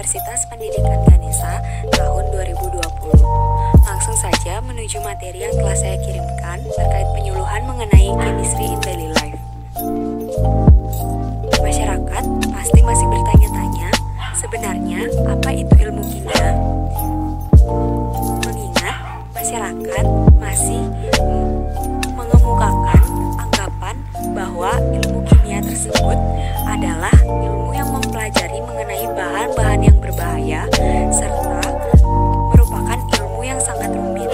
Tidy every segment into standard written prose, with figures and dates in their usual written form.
Universitas Pendidikan Ganesha tahun 2020. Langsung saja menuju materi yang telah saya kirimkan terkait penyuluhan mengenai chemistry in daily life. Masyarakat pasti masih bertanya-tanya, sebenarnya apa itu ilmu kimia? Mengingat masyarakat masih mengemukakan anggapan bahwa ilmu kimia tersebut adalah ilmu yang mempelajari mengenai bahan-bahan yang berbahaya serta merupakan ilmu yang sangat rumit.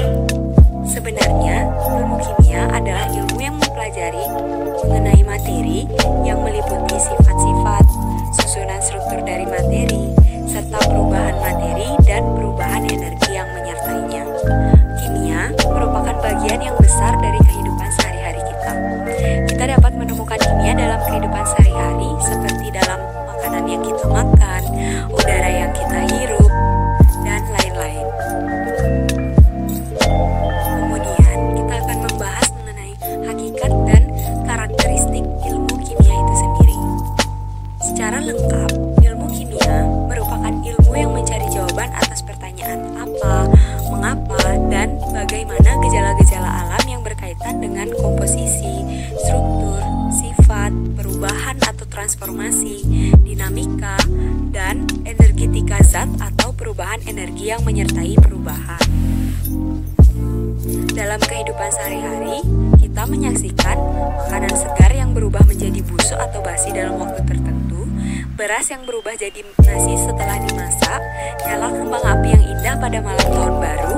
Sebenarnya, ilmu kimia adalah ilmu yang mempelajari mengenai materi yang meliputi sifat-sifat, susunan struktur dari materi, serta perubahan materi dan perubahan energi yang menyertainya. Kimia merupakan bagian yang besar dari kehidupan sehari-hari kita. Kita dapat menemukan kimia dalam kehidupan sehari-hari seperti dalam makanan yang kita makan, udara yang kita hirup, dan lain-lain. Kemudian kita akan membahas mengenai hakikat dan karakteristik ilmu kimia itu sendiri. Secara lengkap, ilmu kimia merupakan ilmu yang mencari jawaban atas pertanyaan apa, mengapa, dan bagaimana gejala-gejala alam yang berkaitan dengan komposisi, struktur, sifat, perubahan atau transformasi, dinamika, dan energetika zat atau perubahan energi yang menyertai perubahan. Dalam kehidupan sehari-hari, kita menyaksikan makanan segar yang berubah menjadi busuk atau basi dalam waktu tertentu, beras yang berubah jadi nasi setelah dimasak, nyala kembang api yang indah pada malam tahun baru,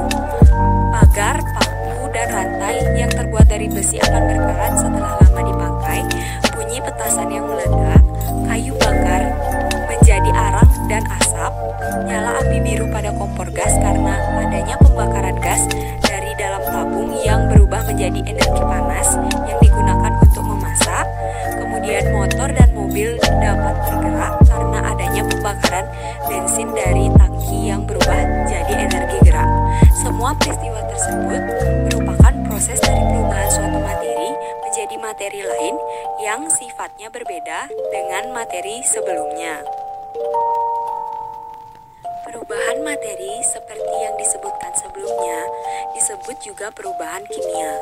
pagar, paku, dan rantai yang terbuat dari besi akan berkarat setelah lama dipakai, bunyi petasan yang meledak, kayu bakar menjadi arang dan asap, nyala api biru pada kompor gas karena adanya pembakaran gas dari dalam tabung yang berubah menjadi energi panas yang digunakan untuk memasak, kemudian motor dan mobil dapat bergerak karena adanya pembakaran bensin dari tangki yang berubah jadi energi gerak. Semua peristiwa tersebut merupakan proses dari perubahan suatu materi menjadi materi lain yang sifatnya berbeda dengan materi sebelumnya. Perubahan materi seperti yang disebutkan sebelumnya disebut juga perubahan kimia.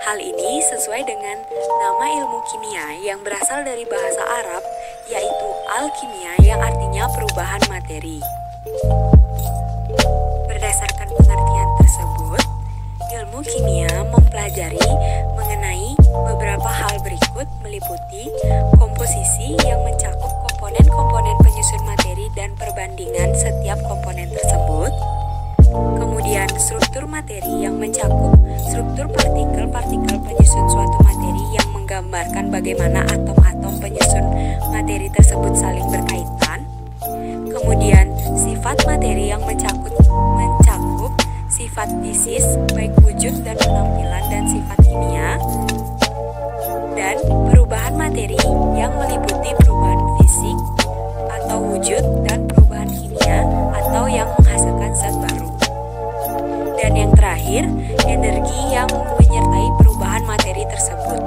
Hal ini sesuai dengan nama ilmu kimia yang berasal dari bahasa Arab, yaitu alkimia yang artinya perubahan materi. Berdasarkan pengertian tersebut, ilmu kimia mempelajari mengenai beberapa hal berikut meliputi komposisi yang mencakup komponen-komponen penyusun materi dan perbandingan setiap komponen tersebut. Kemudian struktur materi yang mencakup struktur partikel-partikel penyusun suatu materi yang menggambarkan bagaimana atom-atom penyusun materi tersebut saling berkaitan. Kemudian sifat materi yang mencakup sifat fisis, baik wujud dan penampilan dan sifat kimia. Dan perubahan materi yang meliputi perubahan fisik atau wujud dan perubahan kimia atau yang menghasilkan zat baru. Dan yang terakhir, energi yang menyertai perubahan materi tersebut.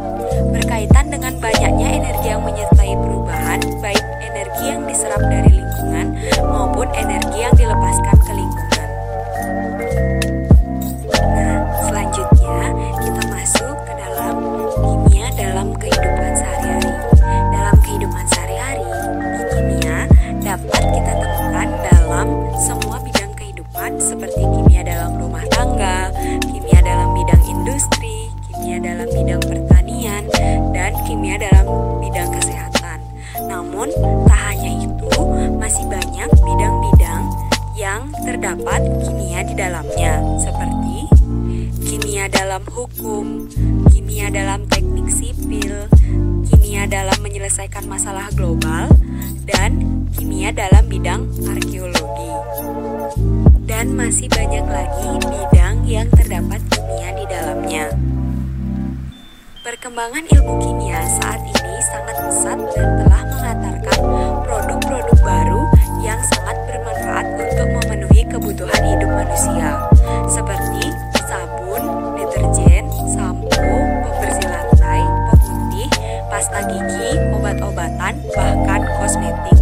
Berkaitan dengan banyaknya energi yang menyertai perubahan, baik energi yang diserap dari lingkungan maupun energi yang dilepaskan ke lingkungan. Nah, selanjutnya kita masuk ke dalam kimia dalam kehidupan sehari-hari. Dalam kehidupan sehari-hari, kimia dapat kita temukan dalam semua bidang kehidupan seperti kimia dalam rumah tangga, kimia dalam bidang industri, kimia dalam bidang pertanian, dan kimia dalam bidang kesehatan. Namun, tak hanya itu, masih banyak bidang-bidang yang terdapat kimia di dalamnya, seperti kimia dalam hukum, kimia dalam teknik sipil, kimia dalam menyelesaikan masalah global, dan kimia dalam bidang arkeologi. Dan masih banyak lagi bidang yang terdapat kimia di dalamnya. Perkembangan ilmu kimia saat ini sangat pesat dan telah menghantarkan produk-produk baru yang sangat bermanfaat untuk memenuhi kebutuhan hidup manusia, seperti sabun, deterjen, sampo, pembersih lantai, pemutih, pasta gigi, obat-obatan, bahkan kosmetik.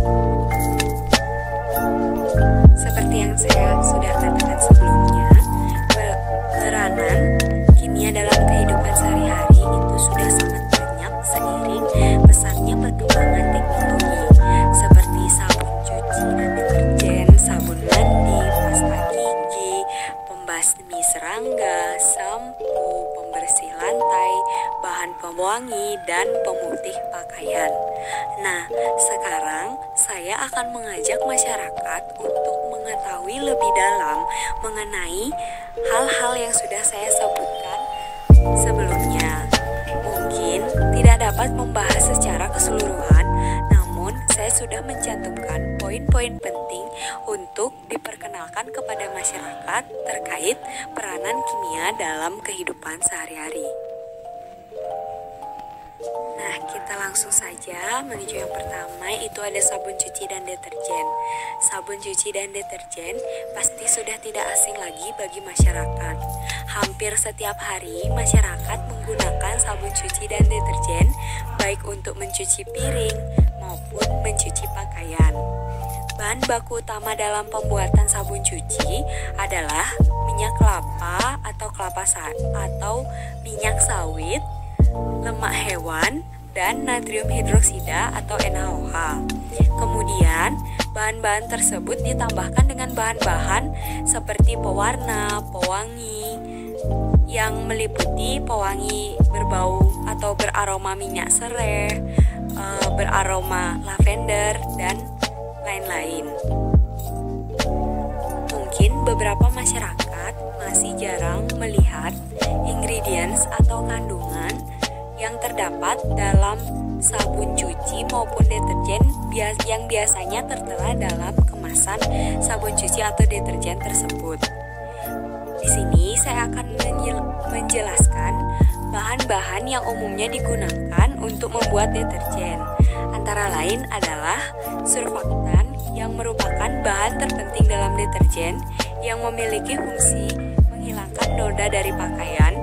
pewangi, dan pemutih pakaian. Nah, sekarang saya akan mengajak masyarakat untuk mengetahui lebih dalam mengenai hal-hal yang sudah saya sebutkan sebelumnya. Mungkin tidak dapat membahas secara keseluruhan, namun saya sudah mencantumkan poin-poin penting untuk diperkenalkan kepada masyarakat terkait peranan kimia dalam kehidupan sehari-hari. Nah, kita langsung saja menuju yang pertama, itu ada sabun cuci dan deterjen. Sabun cuci dan deterjen pasti sudah tidak asing lagi bagi masyarakat. Hampir setiap hari masyarakat menggunakan sabun cuci dan deterjen, baik untuk mencuci piring maupun mencuci pakaian. Bahan baku utama dalam pembuatan sabun cuci adalah minyak kelapa atau minyak sawit, lemak hewan, dan natrium hidroksida atau NaOH. Kemudian, bahan-bahan tersebut ditambahkan dengan bahan-bahan seperti pewarna, pewangi, yang meliputi pewangi berbau atau beraroma minyak serai, beraroma lavender, dan lain-lain. Mungkin beberapa masyarakat masih jarang melihat ingredients atau kandungan yang terdapat dalam sabun cuci maupun deterjen yang biasanya tertera dalam kemasan sabun cuci atau deterjen tersebut. Di sini saya akan menjelaskan bahan-bahan yang umumnya digunakan untuk membuat deterjen. Antara lain adalah surfaktan yang merupakan bahan terpenting dalam deterjen yang memiliki fungsi menghilangkan noda dari pakaian.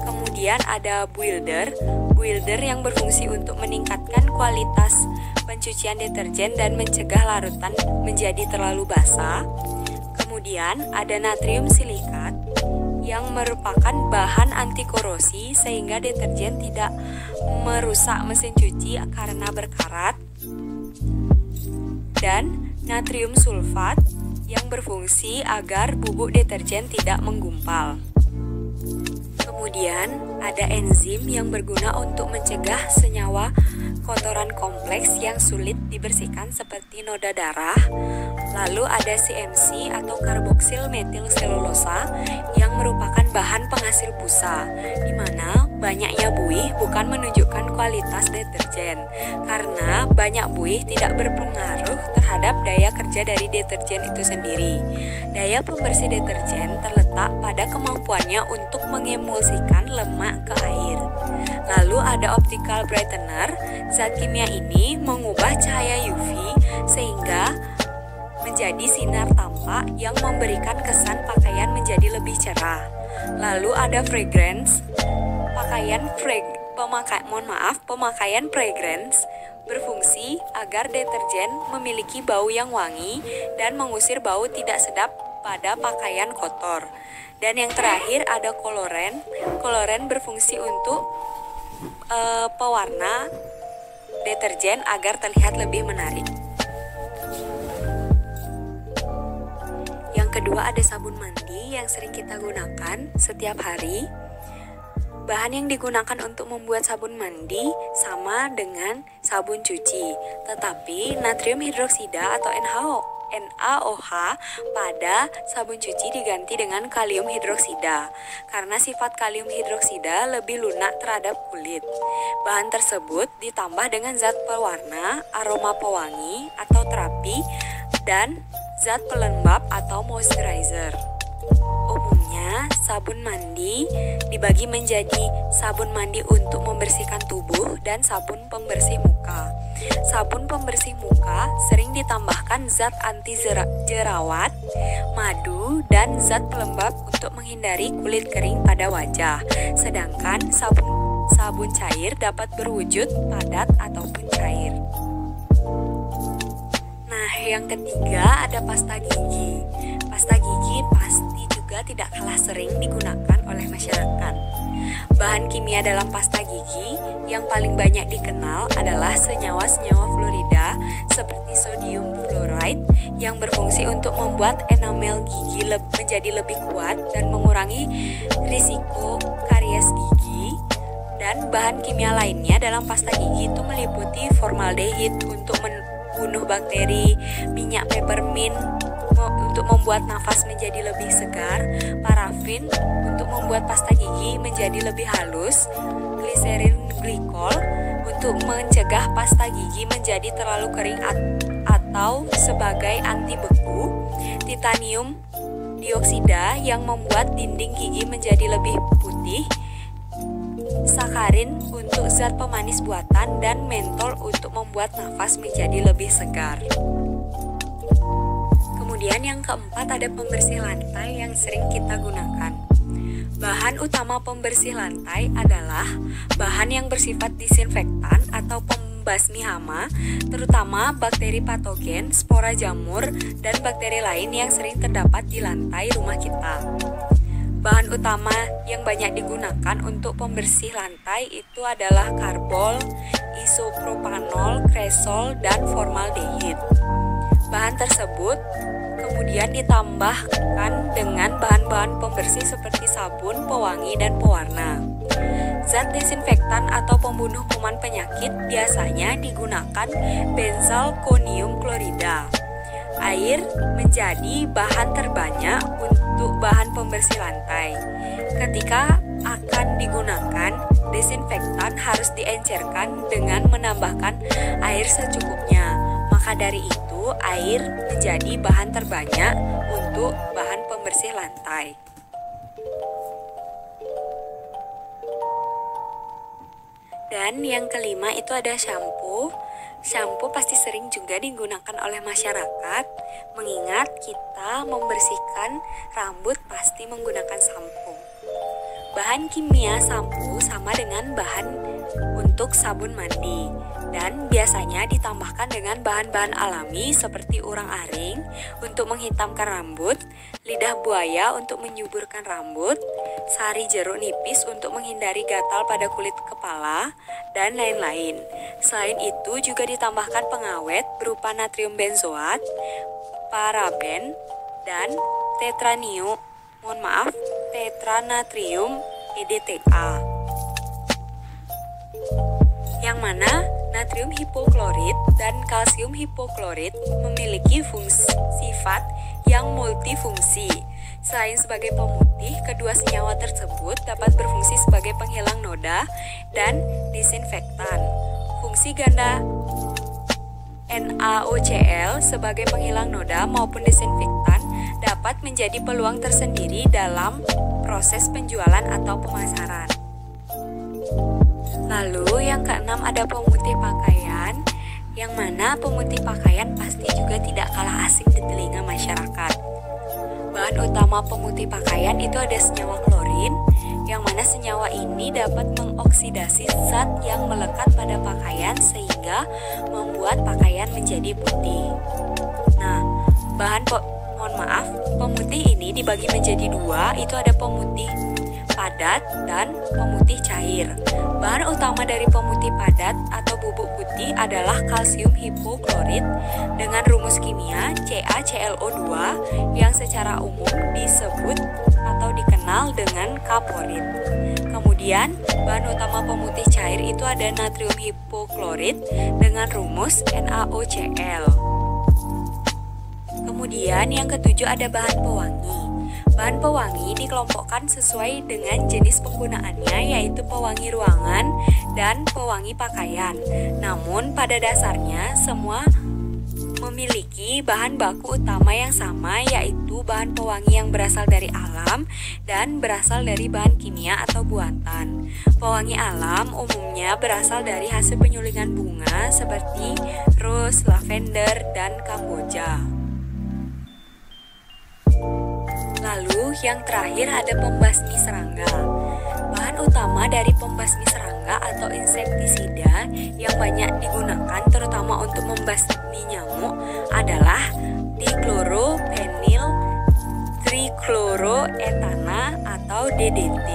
Kemudian ada builder yang berfungsi untuk meningkatkan kualitas pencucian deterjen dan mencegah larutan menjadi terlalu basah. Kemudian ada natrium silikat yang merupakan bahan anti korosi sehingga deterjen tidak merusak mesin cuci karena berkarat. Dan natrium sulfat yang berfungsi agar bubuk deterjen tidak menggumpal. Kemudian ada enzim yang berguna untuk mencegah senyawa kotoran kompleks yang sulit dibersihkan seperti noda darah. Lalu ada CMC atau karboksil metil selulosa yang merupakan bahan penghasil busa, di mana banyaknya buih bukan menunjukkan kualitas deterjen, karena banyak buih tidak berpengaruh terhadap daya kerja dari deterjen itu sendiri. Daya pembersih deterjen terletak pada kemampuannya untuk mengemulsikan lemak ke air. Lalu ada optical brightener. Zat kimia ini mengubah cahaya UV sehingga menjadi sinar tampak yang memberikan kesan pakaian menjadi lebih cerah. Lalu ada fragrance. Pemakaian fragrance berfungsi agar deterjen memiliki bau yang wangi dan mengusir bau tidak sedap pada pakaian kotor. Dan yang terakhir ada koloren. Koloren berfungsi untuk pewarna deterjen agar terlihat lebih menarik. Yang kedua ada sabun mandi yang sering kita gunakan setiap hari. Bahan yang digunakan untuk membuat sabun mandi sama dengan sabun cuci, tetapi natrium hidroksida atau NaOH pada sabun cuci diganti dengan kalium hidroksida karena sifat kalium hidroksida lebih lunak terhadap kulit. Bahan tersebut ditambah dengan zat pewarna, aroma pewangi atau terapi, dan zat pelembab atau moisturizer. Umumnya, sabun mandi dibagi menjadi sabun mandi untuk membersihkan tubuh dan sabun pembersih muka. Sabun pembersih muka sering ditambahkan zat anti jerawat, madu, dan zat pelembab untuk menghindari kulit kering pada wajah. Sedangkan sabun cair dapat berwujud padat ataupun cair. Nah, yang ketiga ada pasta gigi. Pasta gigi pasti juga tidak kalah sering digunakan oleh masyarakat. Bahan kimia dalam pasta gigi yang paling banyak dikenal adalah senyawa-senyawa fluorida seperti sodium fluoride yang berfungsi untuk membuat enamel gigi menjadi lebih kuat dan mengurangi risiko karies gigi. Dan bahan kimia lainnya dalam pasta gigi itu meliputi formaldehid untuk membunuh bakteri, minyak peppermint untuk membuat nafas menjadi lebih segar, parafin untuk membuat pasta gigi menjadi lebih halus, gliserin glikol untuk mencegah pasta gigi menjadi terlalu kering atau sebagai anti beku, titanium dioksida yang membuat dinding gigi menjadi lebih putih, sakarin untuk zat pemanis buatan, dan mentol untuk membuat nafas menjadi lebih segar. Kemudian yang keempat ada pembersih lantai yang sering kita gunakan. Bahan utama pembersih lantai adalah bahan yang bersifat disinfektan atau pembasmi hama, terutama bakteri patogen, spora jamur, dan bakteri lain yang sering terdapat di lantai rumah kita. Bahan utama yang banyak digunakan untuk pembersih lantai itu adalah karbol, isopropanol, kresol, dan formaldehid. Bahan tersebut kemudian ditambahkan dengan bahan-bahan pembersih seperti sabun, pewangi, dan pewarna. Zat desinfektan atau pembunuh kuman penyakit biasanya digunakan benzalkonium klorida. Air menjadi bahan terbanyak untuk bahan pembersih lantai. Ketika akan digunakan, desinfektan harus diencerkan dengan menambahkan air secukupnya. Maka dari itu, air menjadi bahan terbanyak untuk bahan pembersih lantai. Dan yang kelima itu ada shampoo. Shampoo pasti sering juga digunakan oleh masyarakat, mengingat kita membersihkan rambut pasti menggunakan shampoo. Bahan kimia shampoo sama dengan bahan untuk sabun mandi, dan biasanya ditambahkan dengan bahan-bahan alami seperti urang-aring untuk menghitamkan rambut, lidah buaya untuk menyuburkan rambut, sari jeruk nipis untuk menghindari gatal pada kulit kepala, dan lain-lain. Selain itu juga ditambahkan pengawet berupa natrium benzoat, paraben, dan tetranatrium EDTA. Yang mana natrium hipoklorit dan kalsium hipoklorit memiliki sifat yang multifungsi. Selain sebagai pemutih, kedua senyawa tersebut dapat berfungsi sebagai penghilang noda dan disinfektan. Fungsi ganda NaOCl sebagai penghilang noda maupun disinfektan dapat menjadi peluang tersendiri dalam proses penjualan atau pemasaran. Lalu yang keenam ada pemutih pakaian, yang mana pemutih pakaian pasti juga tidak kalah asing di telinga masyarakat. Bahan utama pemutih pakaian itu ada senyawa klorin, yang mana senyawa ini dapat mengoksidasi zat yang melekat pada pakaian sehingga membuat pakaian menjadi putih. Nah, pemutih ini dibagi menjadi dua, itu ada pemutih padat dan pemutih cair. Bahan utama dari pemutih padat atau bubuk putih adalah kalsium hipoklorit dengan rumus kimia CaClO2 yang secara umum disebut atau dikenal dengan kaporit. Kemudian, bahan utama pemutih cair itu ada natrium hipoklorit dengan rumus NaOCl. Kemudian yang ketujuh ada bahan pewangi. Bahan pewangi dikelompokkan sesuai dengan jenis penggunaannya, yaitu pewangi ruangan dan pewangi pakaian. Namun pada dasarnya semua memiliki bahan baku utama yang sama, yaitu bahan pewangi yang berasal dari alam dan berasal dari bahan kimia atau buatan. Pewangi alam umumnya berasal dari hasil penyulingan bunga seperti rose, lavender, dan kamboja. Lalu yang terakhir ada pembasmi serangga. Bahan utama dari pembasmi serangga atau insektisida yang banyak digunakan terutama untuk membasmi nyamuk adalah dikloropenil trichloroetana atau DDT.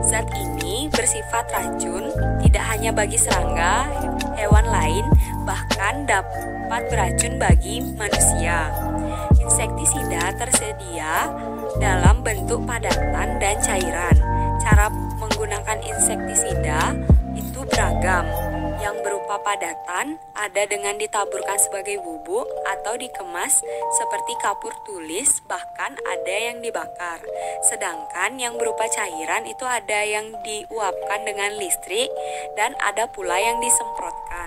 Zat ini bersifat racun tidak hanya bagi serangga, hewan lain, bahkan dapat beracun bagi manusia. Insektisida tersedia dalam bentuk padatan dan cairan. Cara menggunakan insektisida itu beragam, yang berupa padatan, ada dengan ditaburkan sebagai bubuk atau dikemas seperti kapur tulis, bahkan ada yang dibakar. Sedangkan yang berupa cairan itu ada yang diuapkan dengan listrik dan ada pula yang disemprotkan.